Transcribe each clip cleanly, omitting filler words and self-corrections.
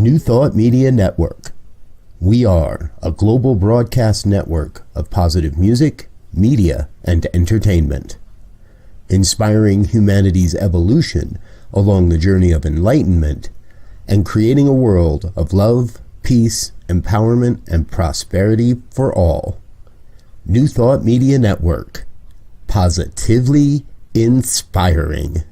New Thought Media Network. We are a global broadcast network of positive music, media, and entertainment, inspiring humanity's evolution along the journey of enlightenment and creating a world of love, peace, empowerment, and prosperity for all. New Thought Media Network. Positively inspiring.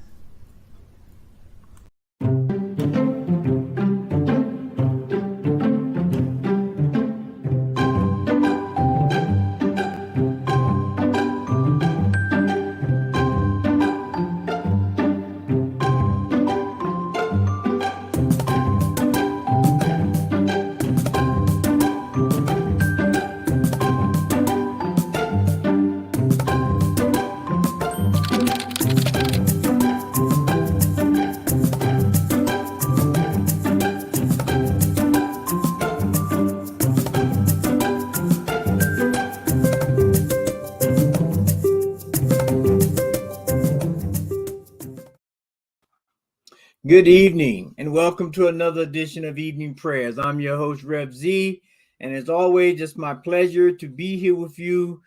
Good evening and welcome to another edition of Evening Prayers. I'm your host, Rev Z, and as always, it's my pleasure to be here with you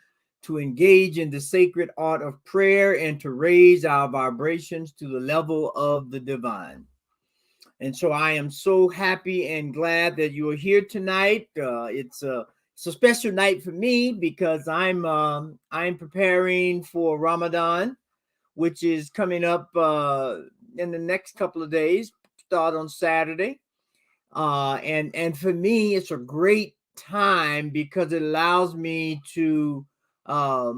to engage in the sacred art of prayer and to raise our vibrations to the level of the divine. And so I am so happy and glad that you are here tonight. It's a special night for me because I'm preparing for Ramadan, which is coming up in the next couple of days, start on Saturday. And for me, it's a great time because it allows me to have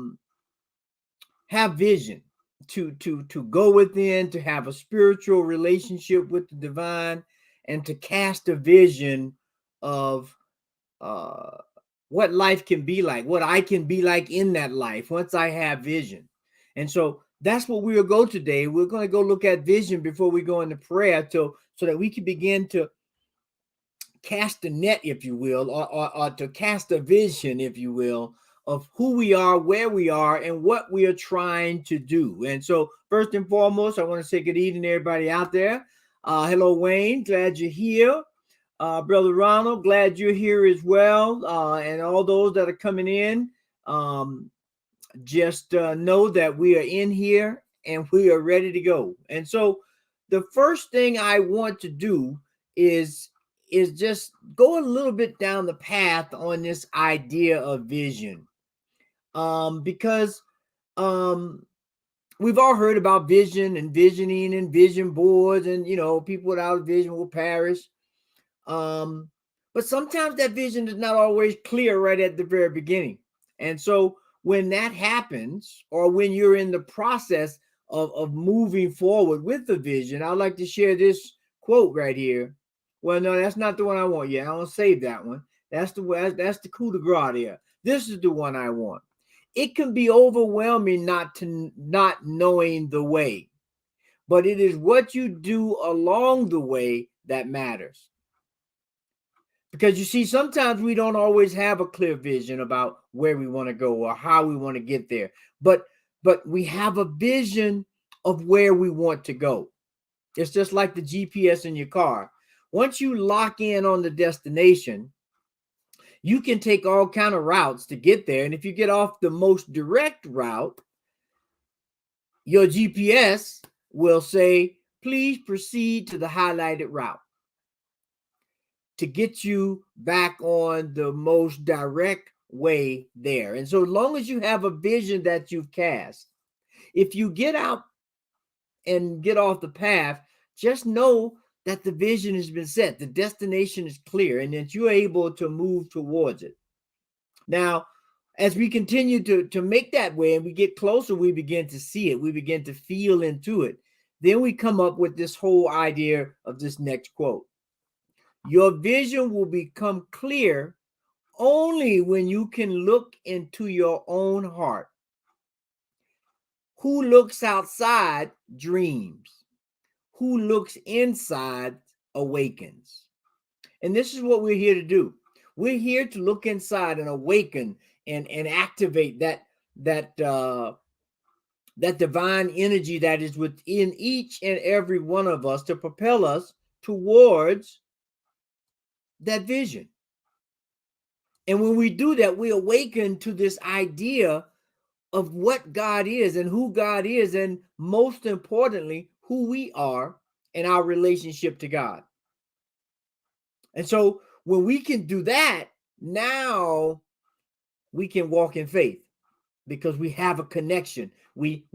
vision, to go within, to have a spiritual relationship with the divine, and to cast a vision of what life can be like, what I can be like in that life once I have vision. And so that's what we will go today. We're going to go look at vision before we go into prayer so that we can begin to cast a net, if you will, or to cast a vision, if you will, of who we are, where we are, and what we are trying to do. And so first and foremost, I want to say good evening to everybody out there. Hello, Wayne. Glad you're here. Brother Ronald, glad you're here as well. And all those that are coming in, just know that we are in here and we are ready to go. And so the first thing I want to do is just go a little bit down the path on this idea of vision. Because we've all heard about vision and visioning and vision boards, and people without a vision will perish. But sometimes that vision is not always clear right at the very beginning. And so when that happens, or when you're in the process of moving forward with the vision, I'd like to share this quote right here. Well, no, that's not the one I want yet. I want to save that one. That's the coup de grace there. This is the one I want. It can be overwhelming not knowing the way, but it is what you do along the way that matters. Because you see, sometimes we don't always have a clear vision about where we want to go or how we want to get there. But we have a vision of where we want to go. It's just like the GPS in your car. Once you lock in on the destination, you can take all kind of routes to get there. And if you get off the most direct route, your GPS will say, please proceed to the highlighted route, to get you back on the most direct way there. And so as long as you have a vision that you've cast, if you get out and get off the path, just know that the vision has been set, the destination is clear, and that you're able to move towards it. Now, as we continue to make that way and we get closer, we begin to see it, we begin to feel into it. Then we come up with this whole idea of this next quote. Your vision will become clear only when you can look into your own heart. Who looks outside dreams. Who looks inside awakens. And this is what we're here to do. We're here to look inside and awaken and activate that divine energy that is within each and every one of us to propel us towards that vision. And when we do that, we awaken to this idea of what God is and who God is, and most importantly, who we are in our relationship to God. And so when we can do that, now we can walk in faith because we have a connection. We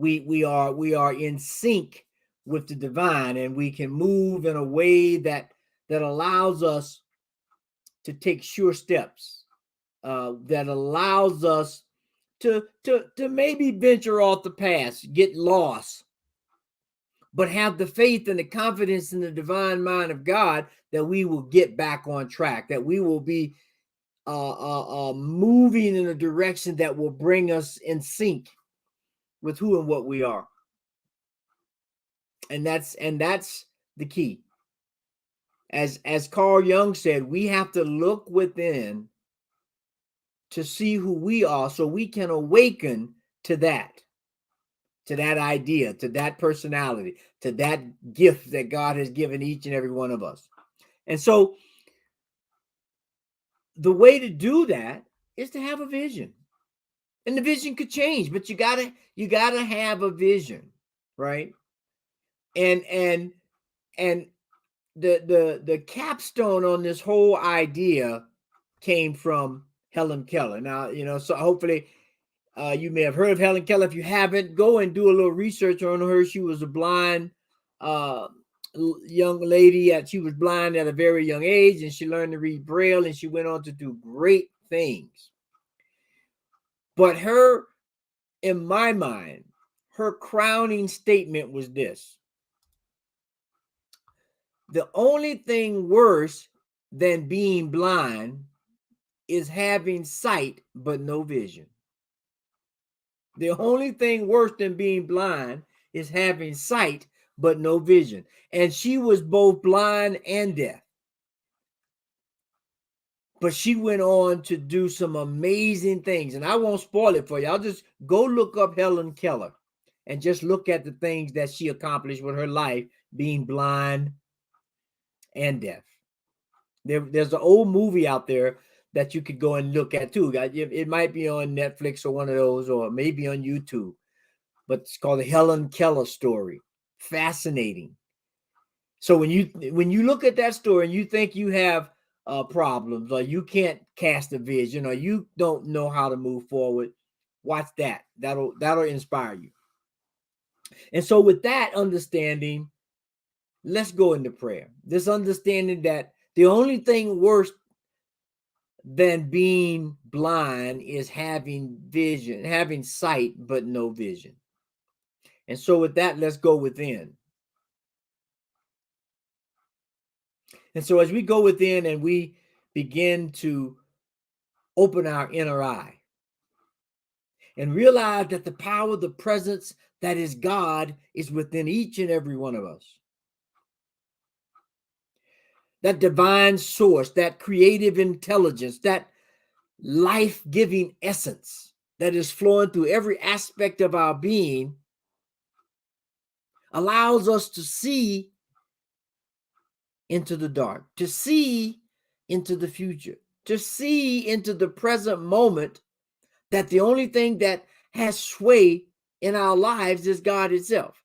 are in sync with the divine, and we can move in a way that allows us to take sure steps, that allows us to maybe venture off the path, get lost, but have the faith and the confidence in the divine mind of God that we will get back on track, that we will be moving in a direction that will bring us in sync with who and what we are. And that's the key. As Carl Jung said, we have to look within to see who we are so we can awaken to that idea, to that personality, to that gift that God has given each and every one of us. And so the way to do that is to have a vision. And the vision could change, but you gotta have a vision, right? And the capstone on this whole idea came from Helen Keller. Now, so hopefully you may have heard of Helen Keller. If you haven't, go and do a little research on her. She was a blind young lady. She was blind at a very young age, and she learned to read Braille, and she went on to do great things. But in my mind, her crowning statement was this: the only thing worse than being blind is having sight but no vision. The only thing worse than being blind is having sight but no vision. And she was both blind and deaf. But she went on to do some amazing things. And I won't spoil it for you. I'll just go look up Helen Keller and just look at the things that she accomplished with her life being blind and deaf. There's an old movie out there that you could go and look at too. It might be on Netflix or one of those, or maybe on YouTube. But it's called the Helen Keller story. Fascinating. So when you look at that story and you think you have problems, or you can't cast a vision, or you don't know how to move forward, watch that. That'll inspire you. And so with that understanding, let's go into prayer. This understanding that the only thing worse than being blind is having vision, having sight, but no vision. And so with that, let's go within. And so as we go within and we begin to open our inner eye and realize that the power, the presence that is God is within each and every one of us. That divine source, that creative intelligence, that life-giving essence that is flowing through every aspect of our being allows us to see into the dark, to see into the future, to see into the present moment, that the only thing that has sway in our lives is God itself.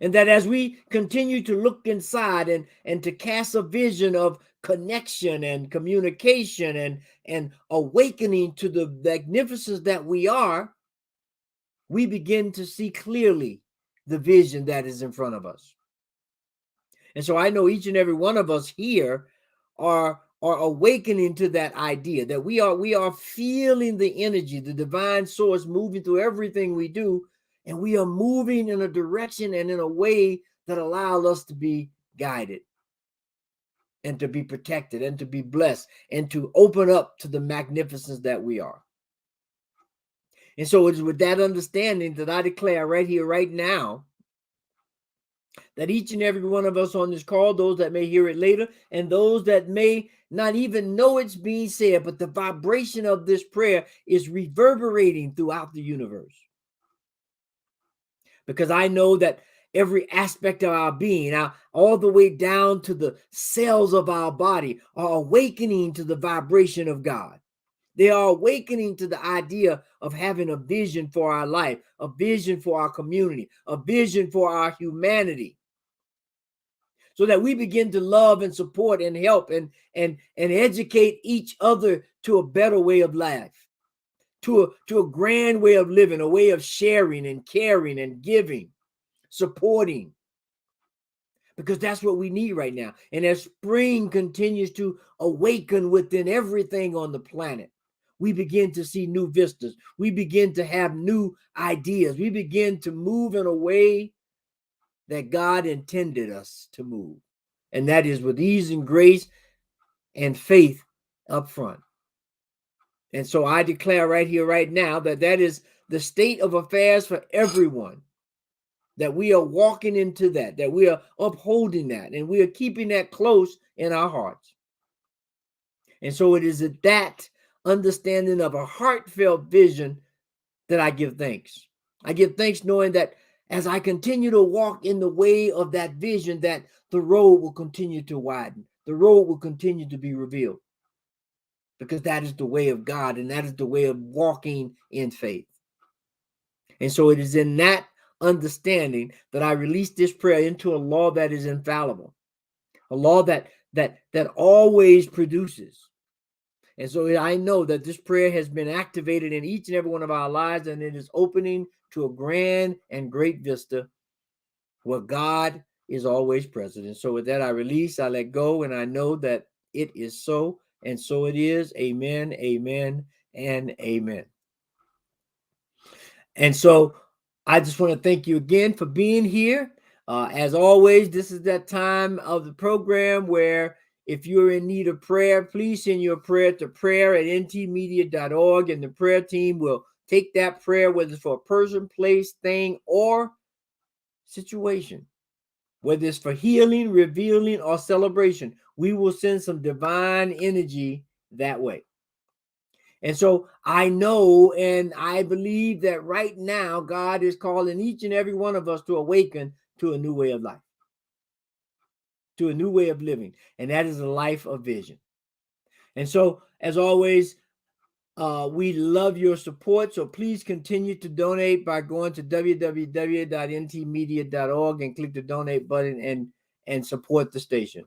And that as we continue to look inside and to cast a vision of connection and communication and awakening to the magnificence that we are, we begin to see clearly the vision that is in front of us. And so I know each and every one of us here are awakening to that idea that we are feeling the energy, the divine source moving through everything we do. And we are moving in a direction and in a way that allows us to be guided and to be protected and to be blessed and to open up to the magnificence that we are. And so it's with that understanding that I declare right here, right now, that each and every one of us on this call, those that may hear it later, and those that may not even know it's being said, but the vibration of this prayer is reverberating throughout the universe. Because I know that every aspect of our being, all the way down to the cells of our body, are awakening to the vibration of God. They are awakening to the idea of having a vision for our life, a vision for our community, a vision for our humanity, so that we begin to love and support and help and educate each other to a better way of life, to a grand way of living, a way of sharing and caring and giving, supporting, because that's what we need right now. And as spring continues to awaken within everything on the planet, we begin to see new vistas. We begin to have new ideas. We begin to move in a way that God intended us to move. And that is with ease and grace and faith up front. And so I declare right here, right now, that is the state of affairs for everyone, that we are walking into that we are upholding that, and we are keeping that close in our hearts. And so it is at that understanding of a heartfelt vision that I give thanks. I give thanks knowing that as I continue to walk in the way of that vision, that the road will continue to widen. The road will continue to be revealed, because that is the way of God, and that is the way of walking in faith. And so it is in that understanding that I release this prayer into a law that is infallible, a law that always produces. And so I know that this prayer has been activated in each and every one of our lives, and it is opening to a grand and great vista where God is always present. And so with that, I release, I let go, and I know that it is so, and so it is. Amen, amen, and amen. And so I just want to thank you again for being here. As always, this is that time of the program where if you're in need of prayer, please send your prayer to prayer@ntmedia.org, and the prayer team will take that prayer, whether it's for a person, place, thing, or situation, whether it's for healing, revealing, or celebration. We will send some divine energy that way. And so I know and I believe that right now God is calling each and every one of us to awaken to a new way of life, to a new way of living, and that is a life of vision. And so, as always, we love your support, so please continue to donate by going to www.ntmedia.org and click the donate button and support the station.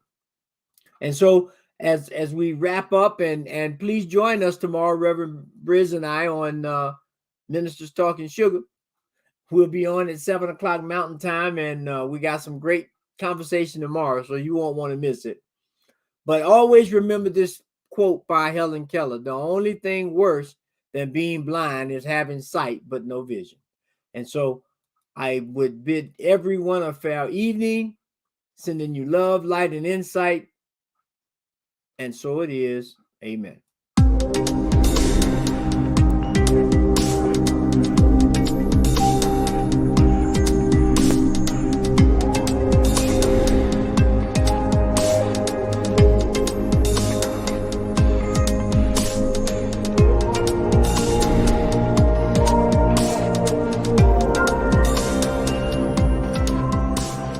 And so as we wrap up, and please join us tomorrow, Reverend Briz and I, on Ministers Talking Sugar. We'll be on at 7 o'clock Mountain Time, and we got some great conversation tomorrow, so you won't want to miss it. But always remember this quote by Helen Keller: the only thing worse than being blind is having sight but no vision. And so I would bid everyone a fair evening, sending you love, light, and insight. And so it is. Amen.